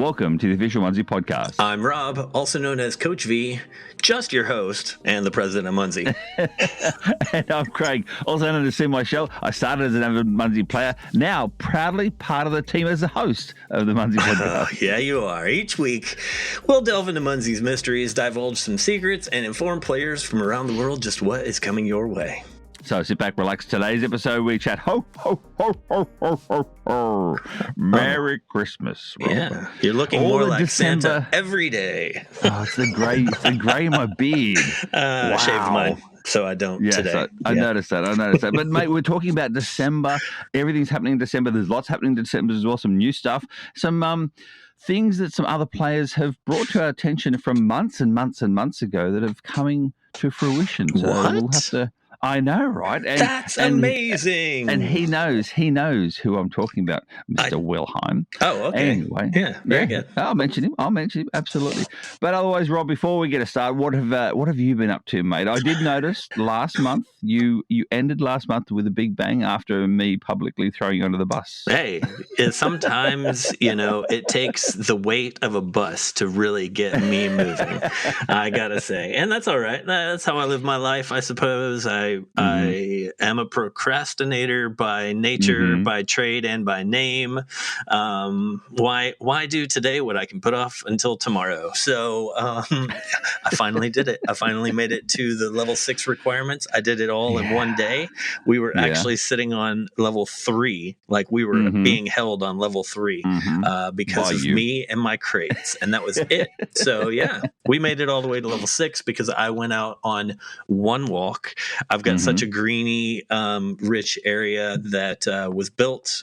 Welcome to the official Munzee Podcast. I'm Rob, also known as Coach V, just your host and the president of Munzee. And I'm Craig, also known as See My Show. I started as an avid Munzee player, now proudly part of the team as the host of the Munzee Podcast. Yeah, you are. Each week, we'll delve into Munzee's mysteries, divulge some secrets, and inform players from around the world just what is coming your way. So sit back, relax. Today's episode, we chat ho, ho, ho, ho, ho, ho, ho. Merry Christmas. Rob. Yeah, you're looking more like December. Santa every day. Oh, it's the grey in my beard. Wow. I shaved mine, so I don't today. So I noticed that. But, mate, we're talking about December. Everything's happening in December. There's lots happening in December as well. Some new stuff. Some things that some other players have brought to our attention from months and months and months ago that have coming to fruition. So what? We'll have to... I know, right? That's amazing. And he knows who I'm talking about, Mr. Wilhelm. Oh, okay. Anyway. Yeah, very good. I'll mention him, absolutely. But otherwise, Rob, before we get a start, what have you been up to, mate? I did notice last month, you ended last month with a big bang after me publicly throwing you under the bus. Hey, sometimes, it takes the weight of a bus to really get me moving, I gotta say. And that's all right. That's how I live my life, I suppose. I am a procrastinator by nature, by trade, and by name. Why do today what I can put off until tomorrow? So I finally did it. I finally made it to the level 6 requirements. I did it all in one day. We were actually sitting on level 3, like we were being held on level 3 because of me and my crates, and that was it. So yeah, we made it all the way to level 6 because I went out on one walk. I've got such a greeny, rich area that was built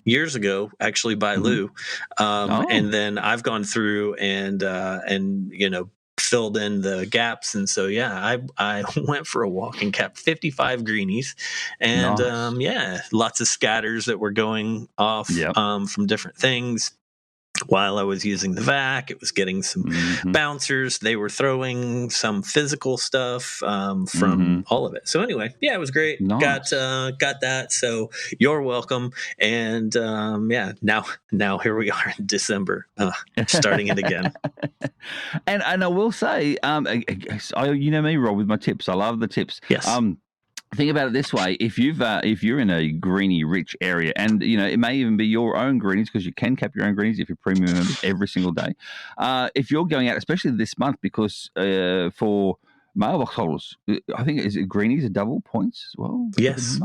years ago, actually by Lou, and then I've gone through and filled in the gaps, and so I went for a walk and kept 55 greenies, and lots of scatters that were going off from different things. While I was using the vac, it was getting some bouncers. They were throwing some physical stuff from all of it. So anyway, it was great. Nice. Got that. So you're welcome. And now here we are in December, starting it again. And I will say, you know me, Rob, with my tips. I love the tips. Yes. Think about it this way: if you're in a greeny rich area, and it may even be your own greenies, because you can cap your own greenies if you're premium members every single day. If you're going out, especially this month, because for mailbox holders, I think greenies are double points as well. Yes.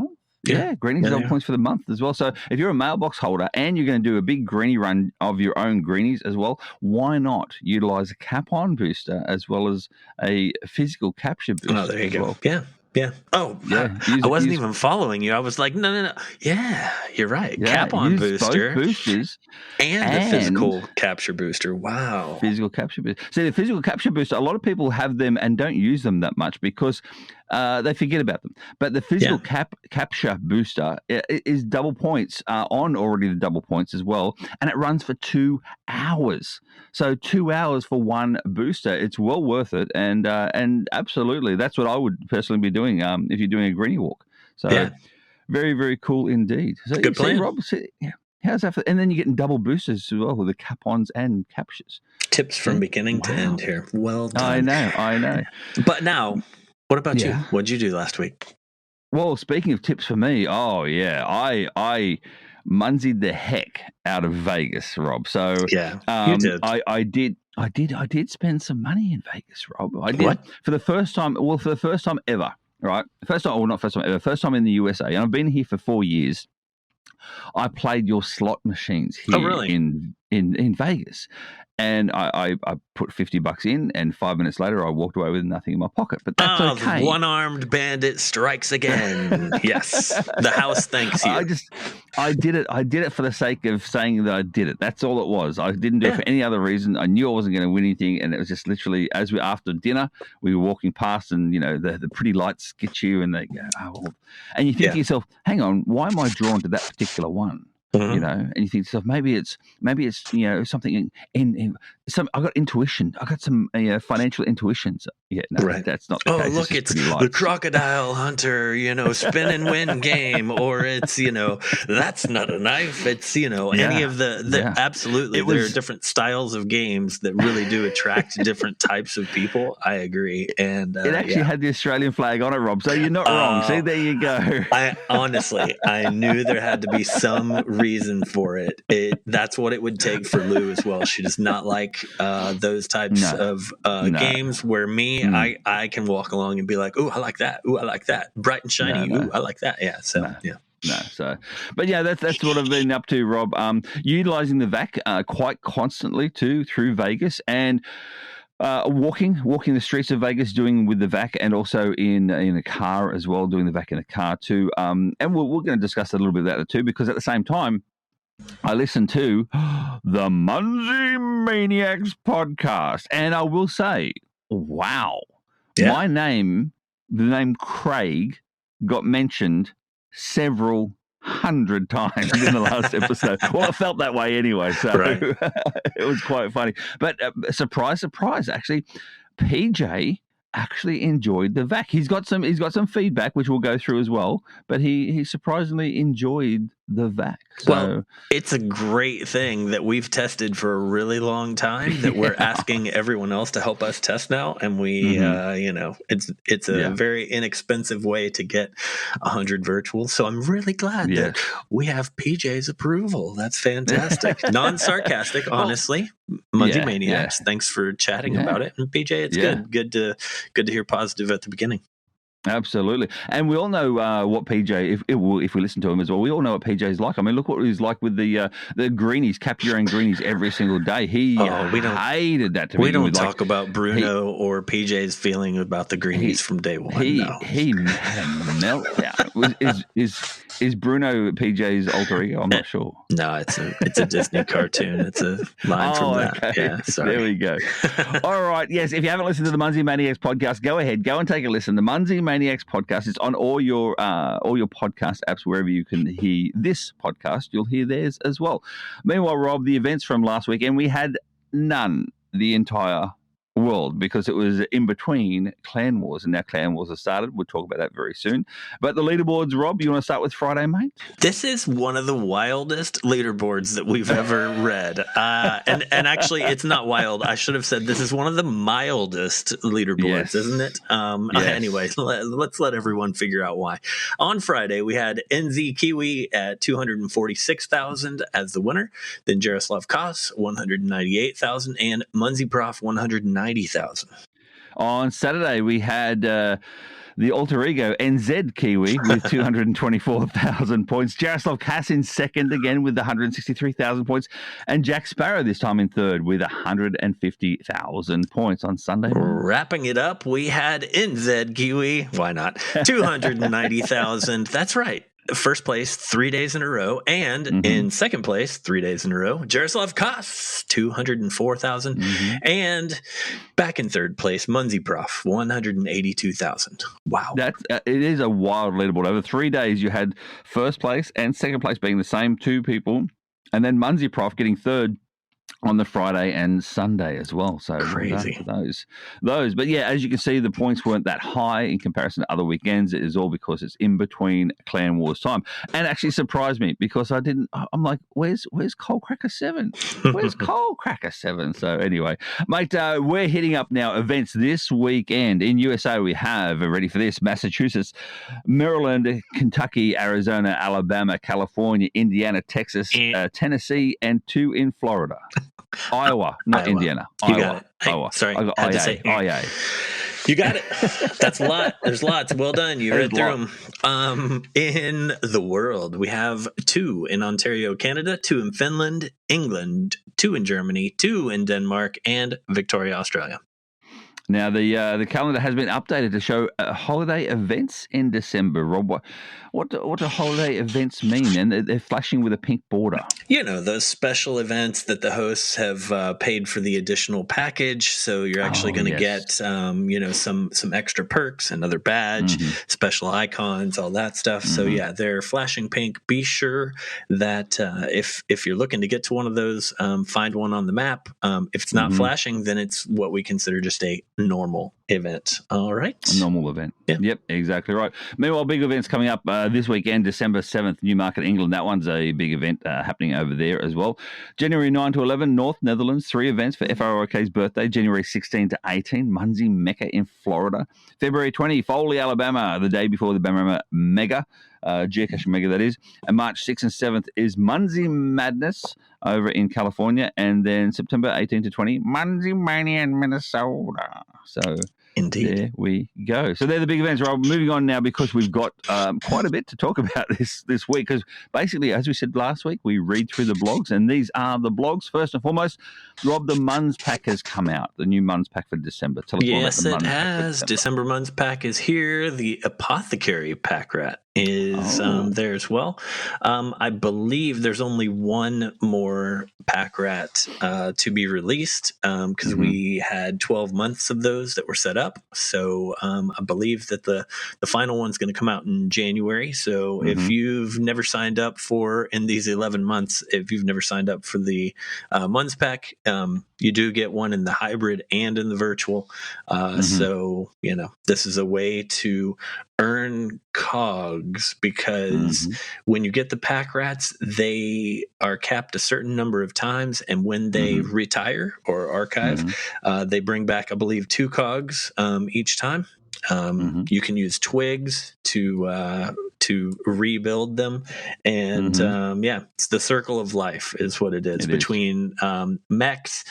Yeah, greenies are double points for the month as well. So if you're a mailbox holder and you're going to do a big greenie run of your own greenies as well, why not utilize a cap-on booster as well as a physical capture booster? Oh, there you go. Well? Yeah. Oh, yeah. I wasn't even following you. I was like, no. Yeah, you're right. Yeah, Cap-on booster. Both boosters. And the physical capture booster. Wow. Physical capture booster. See, the physical capture booster, a lot of people have them and don't use them that much because they forget about them. But the physical capture booster is double points, on already the double points as well. And it runs for 2 hours. So 2 hours for one booster. It's well worth it. And absolutely, that's what I would personally be doing if you're doing a greenie walk. So very, very cool indeed. So, good plan. Rob, how's that? And then you're getting double boosters as well with the cap-ons and captures. Tips from beginning to end here. Well done. I know. But now, what about you? What did you do last week? Well, speaking of tips for me, I Munzeed the heck out of Vegas, Rob. So you did. I did spend some money in Vegas, Rob. I did. What? For the first time ever, right? First time in the USA. And I've been here for 4 years. I played your slot machines here in Vegas. And I put $50 in, and 5 minutes later, I walked away with nothing in my pocket. But that's okay. The one-armed bandit strikes again. Yes, the house thanks you. I did it. I did it for the sake of saying that I did it. That's all it was. I didn't do it for any other reason. I knew I wasn't going to win anything, and it was just literally after dinner, we were walking past, and the pretty lights skit you, and they go, and you think to yourself, hang on, why am I drawn to that particular one? And you think to yourself, maybe it's something in some. I got intuition. I got some financial intuitions Yeah, no, Right. that's not the case. Look, it's it's the crocodile hunter, spin and win game, or it's, that's not a knife. It's, any of the absolutely. There are different styles of games that really do attract different types of people. I agree. And it actually had the Australian flag on it, Rob. So you're not wrong. See, there you go. I knew there had to be some reason for it. That's what it would take for Lou as well. She does not like those types of games where I can walk along and be like, "Ooh, I like that. Ooh, I like that. Bright and shiny. Ooh, I like that." Yeah. So But yeah, that's what I've been up to, Rob. Utilizing the VAC quite constantly too through Vegas and walking the streets of Vegas, doing with the VAC, and also in a car as well, doing the VAC in a car too. And we're going to discuss a little bit about that too, because at the same time, I listened to the Munzee Maniacs podcast, and I will say, wow, my name, the name Craig, got mentioned several hundred times in the last episode. Well, it felt that way anyway, so it was quite funny. But surprise, actually, PJ actually enjoyed the VAC. He's got some feedback which we'll go through as well, but he surprisingly enjoyed the VAC. So, well, it's a great thing that we've tested for a really long time that we're asking everyone else to help us test now, and we it's a very inexpensive way to get 100 virtuals. So I'm really glad that we have PJ's approval. That's fantastic. Non-sarcastic, honestly. Munzee Maniacs, thanks for chatting about it. And PJ, it's good to hear positive at the beginning. Absolutely. And we all know what PJ, if we listen to him as well, we all know what PJ's like. I mean, look what he's like with the greenies, capturing greenies every single day. He hated that to We don't talk about Bruno or PJ's feeling about the greenies from day one. He had a meltdown. Is Bruno PJ's alter ego? I'm not sure. No, it's a Disney cartoon. It's a line from that. Okay. Yeah, sorry. There we go. All right. Yes, if you haven't listened to the Munzee Maniacs podcast, go ahead, go and take a listen. The Munzee Maniacs podcast is on all your podcast apps, wherever you can hear this podcast. You'll hear theirs as well. Meanwhile, Rob, the events from last weekend, we had none the entire world because it was in between Clan Wars, and now Clan Wars has started. We'll talk about that very soon. But the leaderboards, Rob, you want to start with Friday, mate? This is one of the wildest leaderboards that we've ever read. And actually, it's not wild. I should have said this is one of the mildest leaderboards, isn't it? Anyway, let's let everyone figure out why. On Friday, we had NZ Kiwi at 246,000 as the winner. Then Jaroslav Kos, 198,000, and Munzee Prof, 190,000. On Saturday, we had the alter ego NZ Kiwi with 224,000 points. Jaroslav Kass in second again with 163,000 points. And Jack Sparrow this time in third with 150,000 points on Sunday. Wrapping it up, we had NZ Kiwi. Why not? 290,000. That's right. First place 3 days in a row, and in second place 3 days in a row, Jaroslav Kos, 204,000, and back in third place, Munzee Prof, 182,000. Wow, it is a wild leaderboard. Over 3 days, you had first place and second place being the same two people, and then Munzee Prof getting third on the Friday and Sunday as well. So crazy. Those. But yeah, as you can see, the points weren't that high in comparison to other weekends. It is all because it's in between Clan Wars time. And actually surprised me because I'm like, where's Coal Cracker 7? Where's Coal Cracker 7? So anyway, mate, we're hitting up now events this weekend. In USA, we have, ready for this, Massachusetts, Maryland, Kentucky, Arizona, Alabama, California, Indiana, Texas, Tennessee, and 2 in Florida. Iowa, not Indiana. You Iowa. got it. Hey, Iowa. Sorry, I got had to IA. say IA. You got it. That's a lot. There's lots. Well done. You read through them. In the world, we have 2 in Ontario, Canada, 2 in Finland, England, 2 in Germany, 2 in Denmark, and Victoria, Australia. Now, the calendar has been updated to show holiday events in December. Rob, what do holiday events mean? And they're flashing with a pink border. You know, those special events that the hosts have paid for the additional package. So you're actually going to get, some extra perks, another badge, special icons, all that stuff. So yeah, they're flashing pink. Be sure that if you're looking to get to one of those, find one on the map. If it's not flashing, then it's what we consider just a normal event. All right. A normal event. Yeah. Yep, exactly right. Meanwhile, big events coming up this weekend, December 7th, Newmarket, England. That one's a big event happening over there as well. January 9 to 11, North Netherlands, 3 events for FROK's birthday. January 16 to 18, Munzee Mecca in Florida. February 20, Foley, Alabama, the day before the Bama Mega. Geocache Mega, that is. And March 6th and 7th is Munzee Madness over in California. And then September 18 to 20, Munzee Mania in Minnesota. So indeed, there we go. So they're the big events. Rob, moving on now because we've got quite a bit to talk about this week. Because basically, as we said last week, we read through the blogs. And these are the blogs. First and foremost, Rob, the Munz Pack has come out. The new Munz Pack for December. Tell us more about the Munz Pack for December. December Munz Pack is here. The Apothecary Pack Rat is there as well. I believe there's only one more pack rat to be released because we had 12 months of those that were set up. So I believe that the final one's going to come out in January. So if you've never signed up in these 11 months, if you've never signed up for the Munz Pack, you do get one in the hybrid and in the virtual. So, this is a way to earn cogs because when you get the pack rats, they are capped a certain number of times. And when they retire or archive, they bring back, I believe, 2 cogs each time. You can use twigs to rebuild them. And it's the circle of life is what it is between mechs,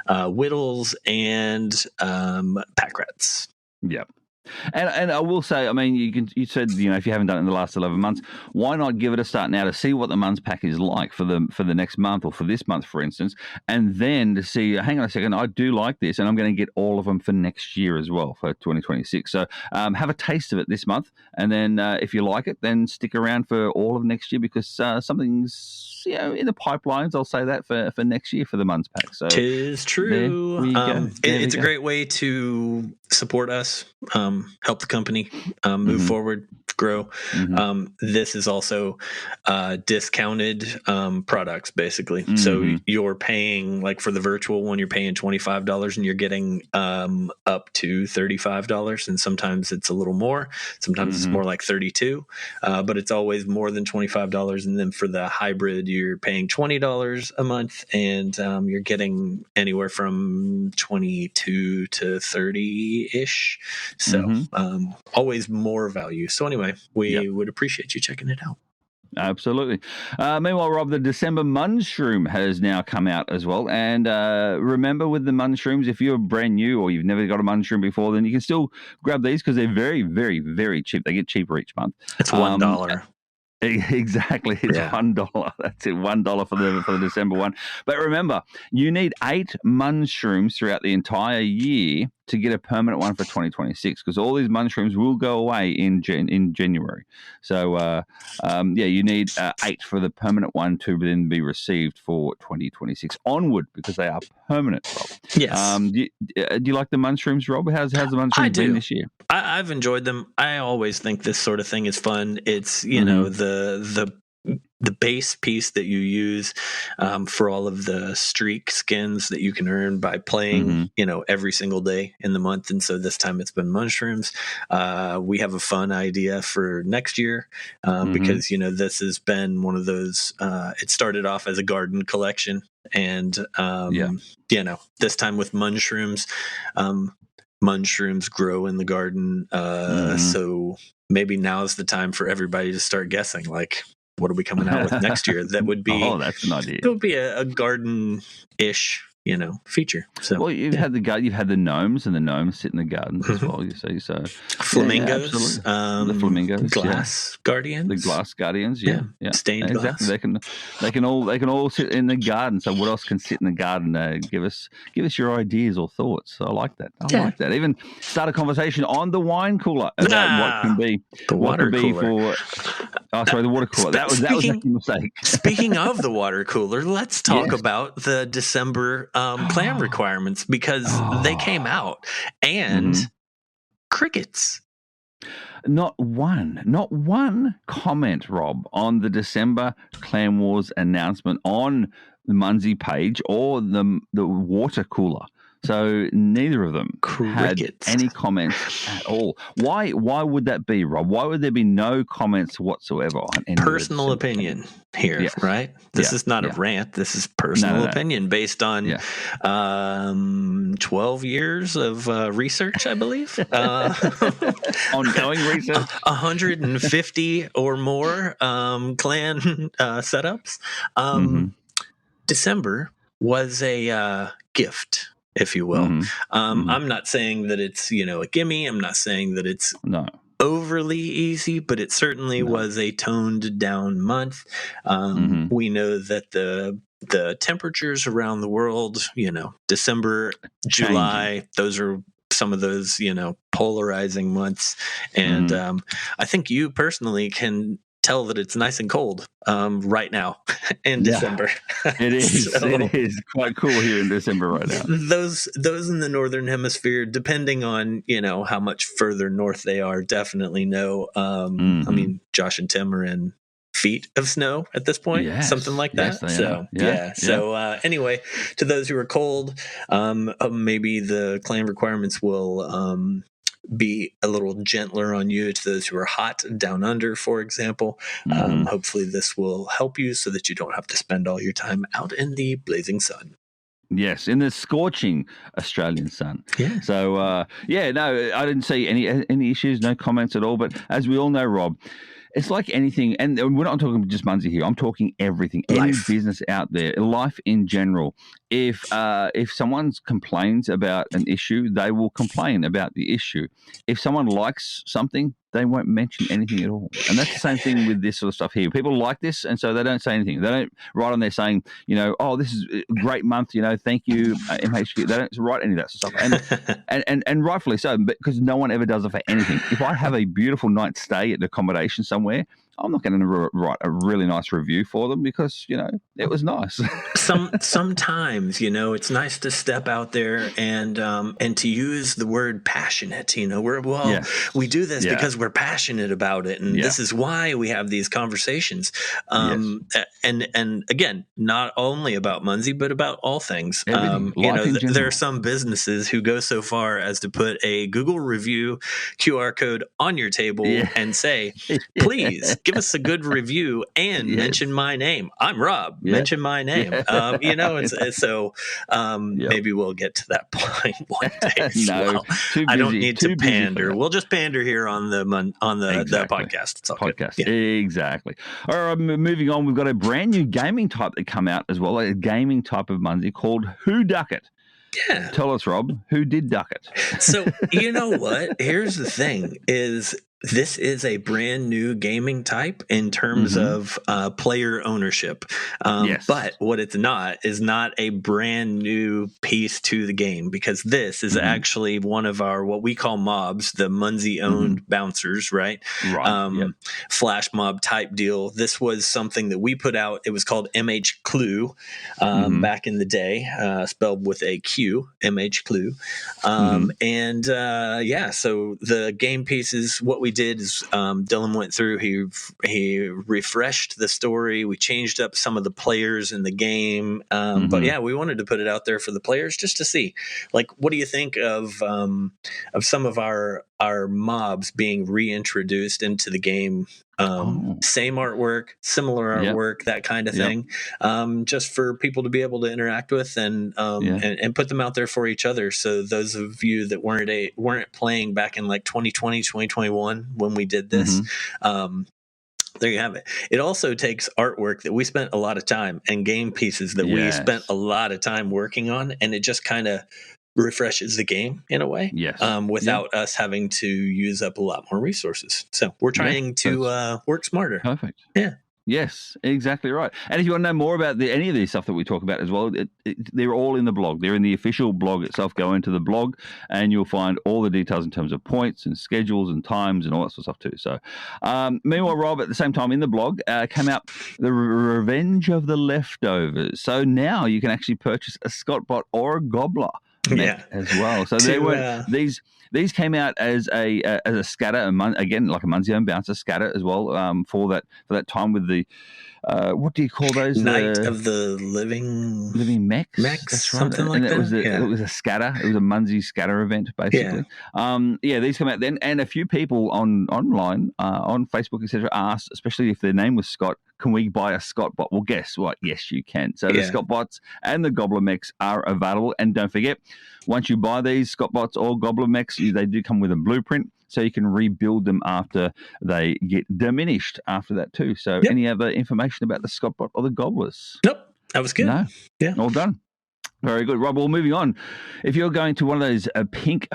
whittles, and pack rats. Yep. And I will say, I mean, you said, if you haven't done it in the last 11 months, why not give it a start now to see what the Munz Pack is like for the next month or for this month, for instance, and then to see, hang on a second, I do like this, and I'm going to get all of them for next year as well, for 2026. So have a taste of it this month, and then if you like it, then stick around for all of next year because something's in the pipelines, I'll say that, for next year for the Munz Pack. So 'tis true. It's a great way to support us, help the company move forward, grow. This is also discounted products, basically. So you're paying, like for the virtual one, you're paying $25 and you're getting up to $35. And sometimes it's a little more. Sometimes it's more like $32. But it's always more than $25. And then for the hybrid, you're paying $20 a month, and you're getting anywhere from 22 to 30-ish. So always more value. So anyway, we would appreciate you checking it out. Absolutely. Meanwhile, Rob, the December Munshroom has now come out as well. And remember, with the Munshrooms, if you're brand new or you've never got a Munshroom before, then you can still grab these because they're very, very, very cheap. They get cheaper each month. It's $1. Exactly, it's $1. That's it, $1 for the December one. But remember, you need 8 Munshrooms throughout the entire year to get a permanent one for 2026 because all these Munshrooms will go away in January. So you need 8 for the permanent one to then be received for 2026 onward because they are permanent, Rob. Yes. Do you like the Munshrooms, Rob? How's the Munshrooms been this year? I've enjoyed them. I always think this sort of thing is fun. It's the base piece that you use for all of the streak skins that you can earn by playing, every single day in the month. And so this time it's been Munshrooms. We have a fun idea for next year because, this has been one of those, it started off as a garden collection. And, this time with Munshrooms, Munshrooms grow in the garden. So maybe now's the time for everybody to start guessing, like, what are we coming out with next year? That would be that's an idea. It would be a garden-ish, feature. So you've had the gnomes, and the gnomes sit in the gardens as well. You see, so flamingos, the flamingos, glass guardians, the glass guardians, yeah. Stained glass. They can all sit in the garden. So what else can sit in the garden? Give us your ideas or thoughts. So I like that. I like that. Even start a conversation on the wine cooler about what can be the water cooler. The water cooler. That was actually a mistake. Speaking of the water cooler, let's talk about the December plan requirements because they came out and crickets. Not one comment, Rob, on the December Clan Wars announcement on the Munzee page or the water cooler. So neither of them Crickets. had any comments at all. Why would that be, Rob? Why would there be no comments whatsoever on any personal opinion here, yes. right? This is not a rant. This is personal opinion based on 12 years of research, I believe. Ongoing research. 150 or more clan setups. December was a gift, if you will. I'm not saying that it's, a gimme. I'm not saying that it's overly easy, but it certainly was a toned down month. We know that the temperatures around the world, December, July, those are some of those, polarizing months. And I think you personally can tell that it's nice and cold right now in December. It is. So, it is quite cool here in December right now. Those in the northern hemisphere, depending on how much further north they are, definitely know. I mean, Josh and Tim are in feet of snow at this point, something like that. So anyway, to those who are cold, maybe the clan requirements will be a little gentler on you. To those who are hot down under, for example, hopefully this will help you so that you don't have to spend all your time out in the blazing sun. Yes, in the scorching Australian sun. Yeah. So, I didn't see any issues, no comments at all. But as we all know, Rob, it's like anything, and we're not talking just Munzee here. I'm talking everything, any business out there, life in general. If someone complains about an issue, they will complain about the issue. If someone likes something, they won't mention anything at all. And that's the same thing with this sort of stuff here. People like this, and so they don't say anything. They don't write on there saying, oh, this is a great month, thank you, MHQ. They don't write any of that sort of stuff. And rightfully so, because no one ever does it for anything. If I have a beautiful night's stay at an accommodation somewhere, I'm not going to write a really nice review for them because, it was nice. Sometimes, it's nice to step out there and to use the word passionate, we do this because we're passionate about it. And this is why we have these conversations. And again, not only about Munzee, but about all things. There are some businesses who go so far as to put a Google review QR code on your table and say, please give us a good review and mention my name. I'm Rob. Mention my name. Maybe we'll get to that point one day. I don't need to pander. We'll just pander here on the podcast. It's all podcast. Good. Exactly. All right, moving on. We've got a brand new gaming type that come out as well, a gaming type of Munzee called Who Duck It. Yeah. Tell us, Rob, who did duck it? So, you know what? Here's the thing is this is a brand new gaming type in terms of player ownership. But what it's not is not a brand new piece to the game, because this is actually one of our, what we call mobs, the Munzee owned bouncers, right? Flash mob type deal. This was something that we put out. It was called MH Clue back in the day, spelled with a Q, MH Clue. So the game pieces, what we did is Dylan went through, he refreshed the story, we changed up some of the players in the game, but we wanted to put it out there for the players just to see, like, what do you think of some of our mobs being reintroduced into the game? Same artwork, similar artwork, that kind of thing, just for people to be able to interact with and put them out there for each other. So those of you that weren't playing back in like 2020, 2021 when we did this, there you have it. It also takes artwork that we spent a lot of time and game pieces that we spent a lot of time working on, and it just kind of refreshes the game in a way, without us having to use up a lot more resources. So we're trying to work smarter. Perfect. Yeah. Yes, exactly right. And if you want to know more about any of these stuff that we talk about as well, they're all in the blog. They're in the official blog itself. Go into the blog and you'll find all the details in terms of points and schedules and times and all that sort of stuff too. So, meanwhile, Rob, at the same time in the blog came out the Revenge of the Leftovers. So now you can actually purchase a Scottbot or a Gobbler met as well. So they were these came out as a scatter, again like a Munzee own bouncer scatter as well, for that time with the what do you call those? Night of the Living mechs. That's right. Something like and that. It was a scatter. It was a Munzee scatter event, basically. These come out then, and a few people online, on Facebook, etc., asked, especially if their name was Scott, can we buy a Scott bot? Well, guess what? Yes, you can. So the Scott bots and the Gobbler mechs are available, and don't forget, once you buy these Scott bots or Gobbler mechs, they do come with a blueprint, so you can rebuild them after they get diminished after that too. So any other information about the Scott bot or the Gobblers? Nope. That was good. No. Yeah. All done. Very good, Rob. Well, moving on. If you're going to one of those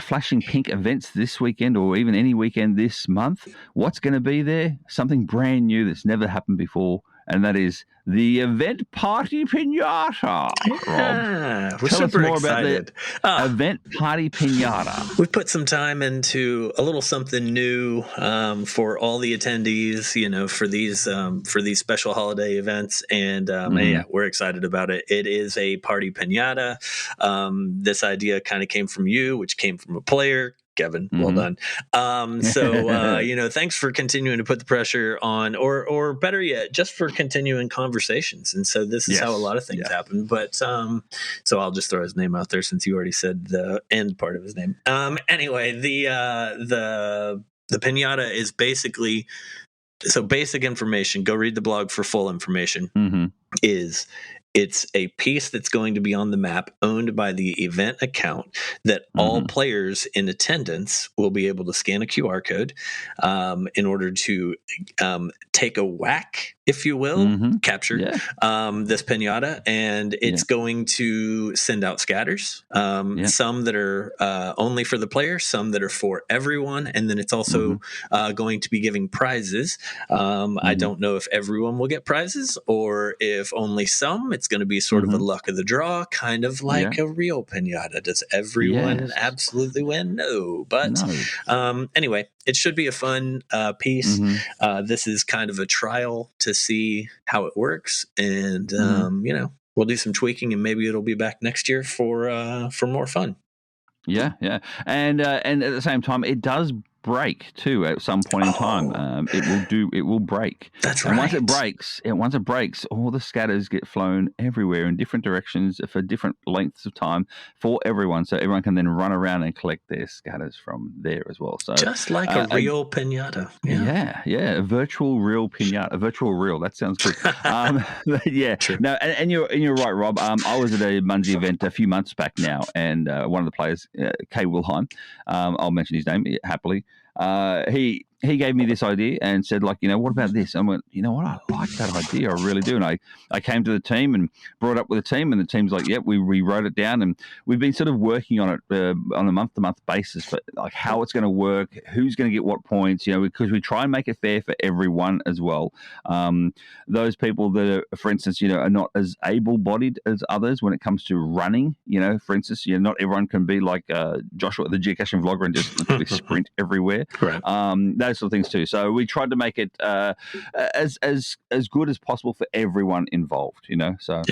flashing pink events this weekend or even any weekend this month, what's going to be there? Something brand new that's never happened before, and that is the Event Party Pinata. Yeah, Rob, we're tell super us more excited. about the Event Party Pinata. We've put some time into a little something new for all the attendees, for these special holiday events, and we're excited about it. It is a party pinata. This idea kind of came from you, which came from a player. Kevin, well done. Thanks for continuing to put the pressure on, or better yet, just for continuing conversations. And so this is how a lot of things happen. But so I'll just throw his name out there since you already said the end part of his name. Anyway, the pinata is basically, so basic information. Go read the blog for full information. It's a piece that's going to be on the map, owned by the event account, that all players in attendance will be able to scan a QR code in order to take a whack, if you will, capture this pinata, and it's going to send out scatters, some that are only for the player, some that are for everyone, and then it's also going to be giving prizes. I don't know if everyone will get prizes or if only some. It's going to be sort of a luck of the draw, kind of like a real pinata. Does everyone absolutely win? No. But anyway, it should be a fun piece. This is kind of a trial to see how it works. And, we'll do some tweaking, and maybe it'll be back next year for more fun. Yeah. And at the same time, it does break too at some point in time. It will break. That's and right. Once it breaks, all the scatters get flown everywhere in different directions for different lengths of time for everyone, so everyone can then run around and collect their scatters from there as well. So just like a real pinata. A virtual real pinata, a virtual real. That sounds good. True. No, and you're right, Rob. I was at a Munzee event a few months back now, and one of the players, Kay Wilhelm, I'll mention his name happily. He gave me this idea and said, what about this? I went, you know what? I like that idea. I really do. And I came to the team and brought it up with the team, and the team's like, we wrote it down, and we've been sort of working on it on a month-to-month basis, but like how it's going to work, who's going to get what points, because we try and make it fair for everyone as well. Those people that are, for instance, are not as able-bodied as others when it comes to running, for instance, not everyone can be like Joshua, the geocaching vlogger, and just literally sprint everywhere. Correct. Those sort of things too. So we tried to make it as good as possible for everyone involved, So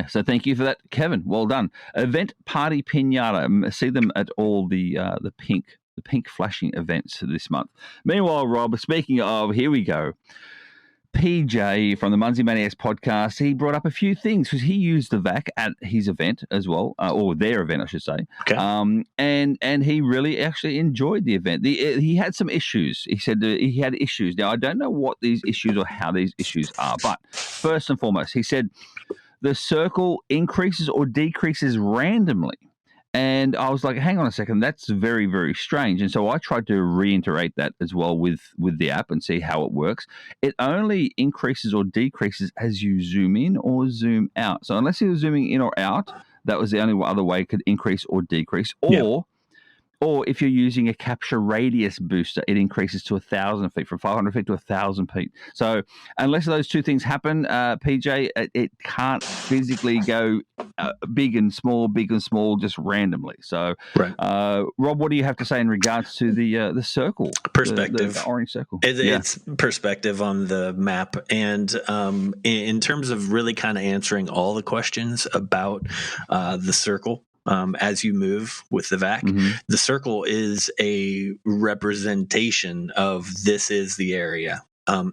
so thank you for that, Kevin. Well done. Event Party Pinata. See them at all the pink flashing events this month. Meanwhile, Rob, speaking of, here we go. PJ from the Munzee Podcast, he brought up a few things because he used the VAC at his event as well, or their event, I should say. Okay. And he really actually enjoyed the event. He had some issues. He said he had issues. Now, I don't know what these issues or how these issues are, but first and foremost, he said the circle increases or decreases randomly. And I was like, hang on a second, that's very, very strange. And so I tried to reiterate that as well with the app and see how it works. It only increases or decreases as you zoom in or zoom out. So unless you're zooming in or out, that was the only other way it could increase or decrease. Or if you're using a capture radius booster, it increases to 1,000 feet, from 500 feet to 1,000 feet. So unless those two things happen, PJ, it can't physically go big and small, just randomly. So, Rob, what do you have to say in regards to the circle? Perspective. The orange circle. It's perspective on the map. And in terms of really kind of answering all the questions about the circle, as you move with the vac. The circle is a representation of this is the area.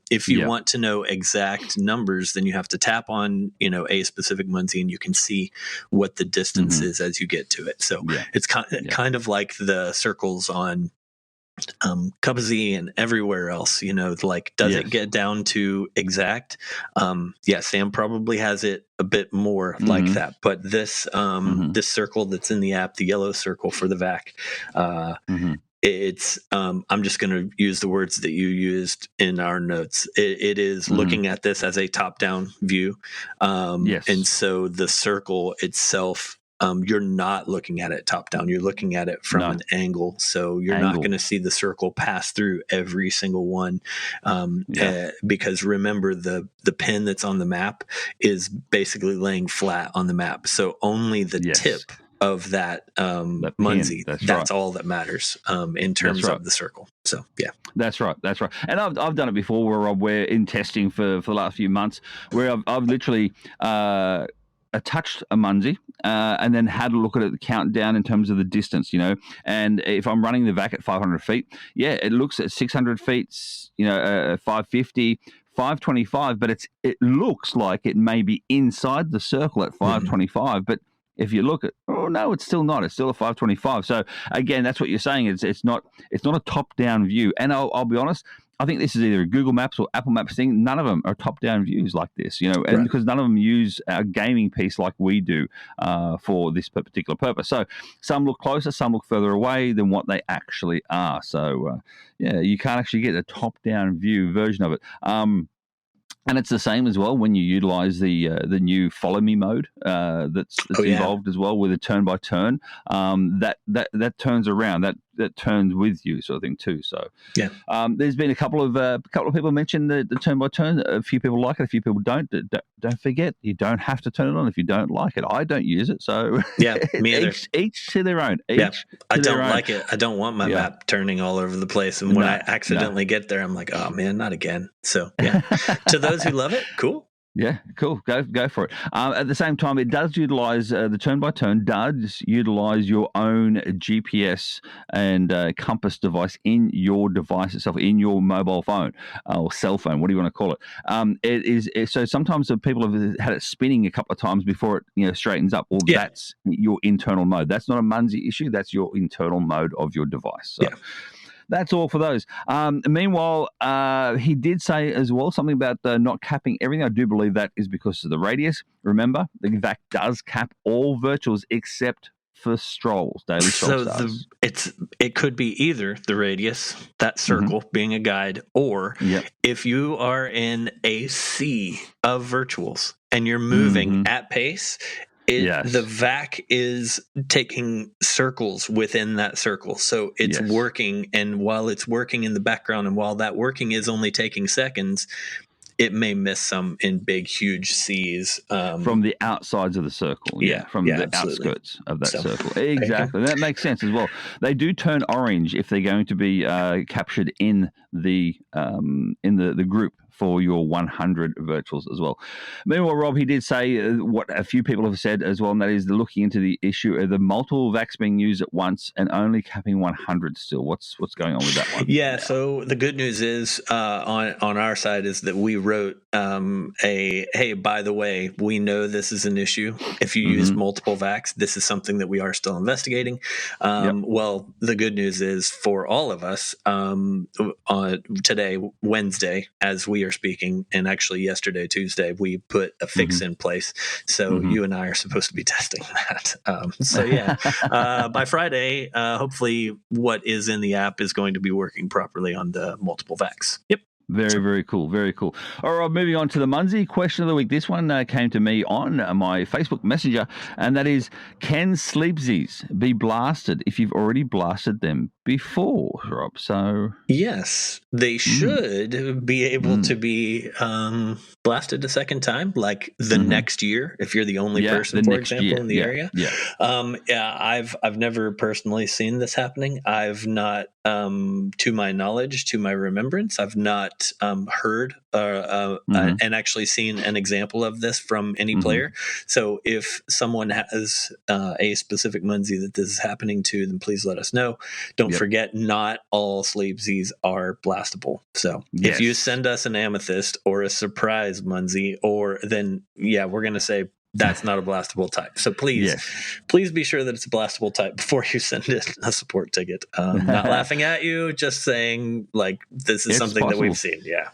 If you want to know exact numbers, then you have to tap on, a specific Munzee, and you can see what the distance is as you get to it. So it's kind of like the circles on Cubsy and everywhere else, does it get down to exact? Sam probably has it a bit more like that, but this this circle that's in the app, the yellow circle for the vac, it's I'm just going to use the words that you used in our notes. It is looking at this as a top-down view, and so the circle itself, you're not looking at it top down. You're looking at it from an angle. So you're not going to see the circle pass through every single one. Because remember, the pin that's on the map is basically laying flat on the map. So only the tip of that Munzee, that's all that matters in terms of the circle. So that's right. And I've done it before where we're in testing for the last few months where I've literally touched a Munzee and then had a look at it, the countdown in terms of the distance, and if I'm running the vac at 500 feet, it looks at 600 feet, 550, 525, but it looks like it may be inside the circle at 525, but if you look at, no, it's still not. It's still a 525. So again, that's what you're saying. It's not a top-down view. And I'll be honest, I think this is either a Google Maps or Apple Maps thing. None of them are top-down views like this, and because none of them use a gaming piece like we do for this particular purpose. So some look closer, some look further away than what they actually are. So you can't actually get a top-down view version of it. And it's the same as well when you utilize the new follow me mode that's involved as well with a turn by turn. That turns around, that turns with you, sort of thing too. So there's been a couple of people mention the turn by turn. A few people like it, a few people don't. Don't forget, you don't have to turn it on if you don't like it. I don't use it, so me either. Each to their own. I don't like it. I don't want my map turning all over the place, and when I accidentally get there, I'm like, oh man, not again. So to those who love it, cool. Yeah, cool. Go for it. At the same time, it does utilize the turn-by-turn does utilize your own GPS and compass device in your device itself, in your mobile phone or cell phone, what do you want to call it? So sometimes people have had it spinning a couple of times before it straightens up. Well, that's your internal mode. That's not a Munzee issue. That's your internal mode of your device. So. That's all for those. Meanwhile, he did say as well something about not capping everything. I do believe that is because of the radius. Remember, the VAC does cap all virtuals except for strolls, daily stroll stars. It could be either the radius, that circle being a guide, or if you are in a sea of virtuals and you're moving at pace, the VAC is taking circles within that circle. So it's working, and while it's working in the background, and while that working is only taking seconds, it may miss some in big, huge seas. From the outsides of the circle. From the absolutely. Outskirts of that circle. Exactly. That makes sense as well. They do turn orange if they're going to be captured in the group for your 100 virtuals as well. Meanwhile, Rob, he did say what a few people have said as well, and that is they're looking into the issue of the multiple VACs being used at once and only capping 100 still. What's going on with that one? So the good news is on our side is that we wrote hey, by the way, we know this is an issue. If you use multiple VACs, this is something that we are still investigating. Well, the good news is for all of us, on today, Wednesday, as we are speaking, and actually yesterday, Tuesday, we put a fix in place. So you and I are supposed to be testing that. By Friday, hopefully what is in the app is going to be working properly on the multiple VACs. Yep. Very, very cool. Very cool. All right, moving on to the Munzee question of the week. This one came to me on my Facebook Messenger, and that is, can sleepsies be blasted if you've already blasted them before, Rob? So yes, they should be able to be blasted a second time, like the next year, if you're the only person, for example, in the area. I've never personally seen this happening. I've not, to my knowledge, to my remembrance, I've not not heard and actually seen an example of this from any player. So if someone has a specific Munzee that this is happening to, then please let us know. Don't forget, not all sleepsies are blastable. So if you send us an amethyst or a surprise Munzee, then we're going to say that's not a blastable type. So please be sure that it's a blastable type before you send in a support ticket. Not laughing at you, just saying like this is something that we've seen. Yeah.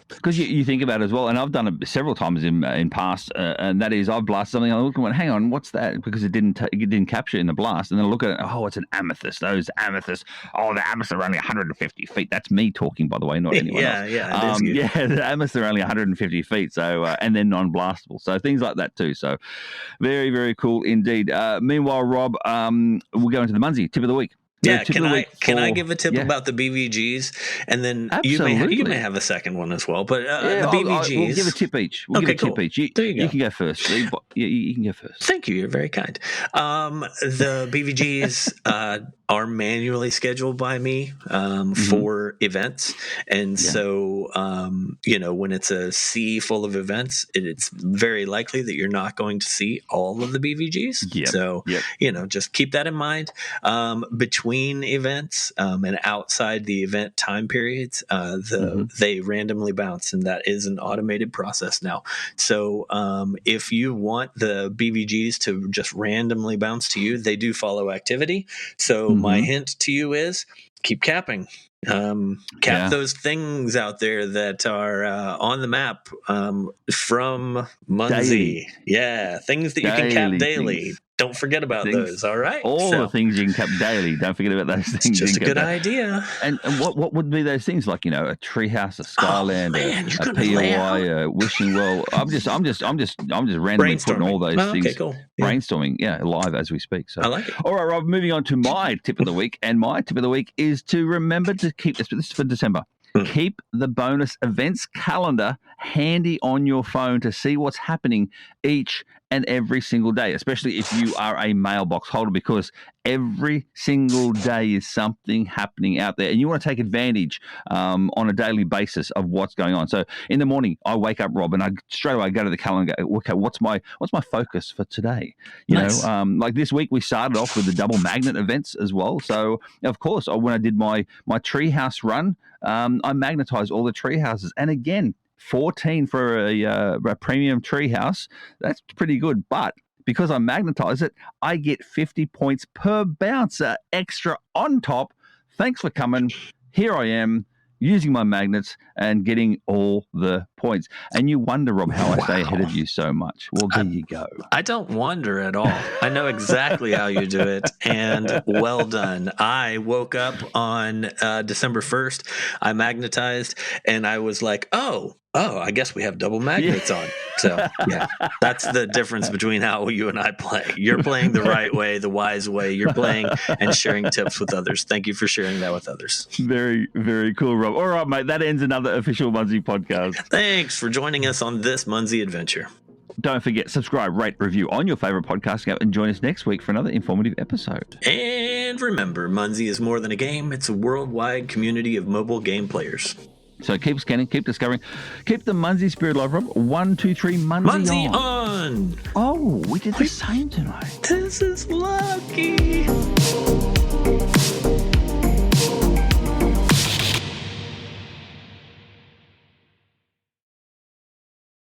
Because you think about it as well, and I've done it several times in past, and that is I've blasted something. I look and went, hang on, what's that? Because it didn't capture in the blast, and then I look at it. Oh, it's an amethyst. Those amethysts. Oh, the amethysts are only 150 feet. That's me talking, by the way, not anyone else. The amethysts are only 150 feet. So and they're non-blastable. So things like that too. So very, very cool indeed. Meanwhile, Rob, we'll go into the Munzee tip of the week. Yeah, can I give a tip about the BVGs, and then you may have a second one as well. But the BVGs, we'll give a tip each. You can go first. You can go first. Thank you. You're very kind. The BVGs are manually scheduled by me for events, and so when it's a sea full of events, it's very likely that you're not going to see all of the BVGs. So just keep that in mind. Between events and outside the event time periods, they randomly bounce, and that is an automated process now. So if you want the BVGs to just randomly bounce to you, they do follow activity. So my hint to you is keep capping. Cap those things out there that are on the map from Munzee. Things that you can cap daily. Don't forget about those, all right? All the things you can cap daily. Don't forget about those things. It's just a good idea. And what would be those things like, a treehouse, a Skyland, a POI, a wishing well? I'm just randomly putting all those things. Okay, cool. Brainstorming, live as we speak. So I like it. All right, Rob, moving on to my tip of the week. And my tip of the week is to remember to keep this is for December. Keep the bonus events calendar handy on your phone to see what's happening each and every single day, especially if you are a mailbox holder, because every single day is something happening out there, and you want to take advantage on a daily basis of what's going on. So in the morning, I wake up, Rob, and I straight away go to the calendar and go, okay, what's my focus for today? You know, like this week we started off with the double magnet events as well. So of course, when I did my treehouse run, I magnetized all the tree houses, and again, 14 for a premium tree house. That's pretty good, but because I magnetize it, I get 50 points per bouncer extra on top. Thanks for coming. Here I am using my magnets and getting all the points. And you wonder, Rob, how I stay ahead of you so much. Well, there you go. I don't wonder at all. I know exactly how you do it, and well done. I woke up on December 1st. I magnetized, and I was like, oh, I guess we have double magnets on. So, that's the difference between how you and I play. You're playing the right way, the wise way. You're playing and sharing tips with others. Thank you for sharing that with others. Very, very cool, Rob. All right, mate, that ends another official Munzee podcast. Thanks for joining us on this Munzee adventure. Don't forget, subscribe, rate, review on your favorite podcast app, and join us next week for another informative episode. And remember, Munzee is more than a game. It's a worldwide community of mobile game players. So keep scanning, keep discovering, keep the Munzee spirit alive, Rob. 1, 2, 3, Munzee on. Oh, we did the same tonight. This is lucky.